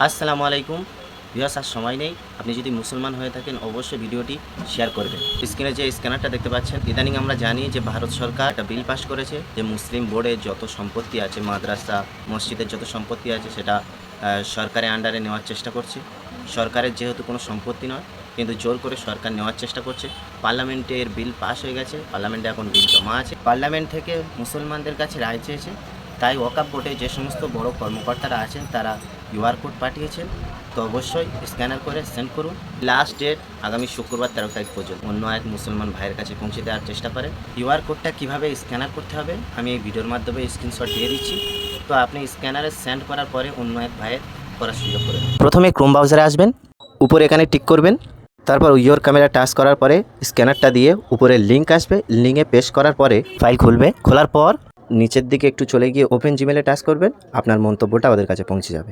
আসসালামু আলাইকুম ভিউয়ার্স, আর সময় নেই। আপনি যদি মুসলমান হয়ে থাকেন অবশ্যই ভিডিওটি শেয়ার করবেন। স্ক্রিনে যে স্ক্যানারটা দেখতে পাচ্ছেন, ইদানিং আমরা জানি যে ভারত সরকার একটা বিল পাস করেছে যে মুসলিম বোর্ডের যত সম্পত্তি আছে, মাদ্রাসা মসজিদের যত সম্পত্তি আছে সেটা সরকারের আন্ডারে নেওয়ার চেষ্টা করছে। সরকারের যেহেতু কোনো সম্পত্তি নয়, কিন্তু জোর করে সরকার নেওয়ার চেষ্টা করছে। পার্লামেন্টের বিল পাস হয়ে গেছে, পার্লামেন্টে এখন বিল জমা আছে। পার্লামেন্ট থেকে মুসলমানদের কাছে রায় চেয়েছে, তাই ওয়াকফ বোর্ডে যে সমস্ত বড় কর্মকর্তারা আছেন তারা কিউআর কোড পাঠিয়েছেন। তো অবশ্যই স্ক্যানার করে সেন্ড করুন। লাস্ট ডেট আগামী শুক্রবার 13 তারিখ পর্যন্ত অন্য এক মুসলমান ভাইয়ের কাছে পৌঁছে দেওয়ার চেষ্টা করেন। কিউআর কোডটা কীভাবে স্ক্যানার করতে হবে আমি এই ভিডিওর মাধ্যমে স্ক্রিনশট দিয়ে দিচ্ছি। তো আপনি স্ক্যানারে সেন্ড করার পরে অন্য এক ভাইয়ের করার সুযোগ করে প্রথমে ক্রোম ব্রাউজারে আসবেন, উপরে এখানে টিক করবেন, তারপর ইয়োর ক্যামেরা টাচ করার পরে স্ক্যানারটা দিয়ে উপরে লিঙ্ক আসবে, লিঙ্কে পেস্ট করার পরে ফাইল খুলবে। খোলার পর নিচের দিকে একটু চলে গিয়ে ওপেন জিমেলে টাচ করবেন, আপনার মন্তব্যটা ওদের কাছে পৌঁছে যাবে।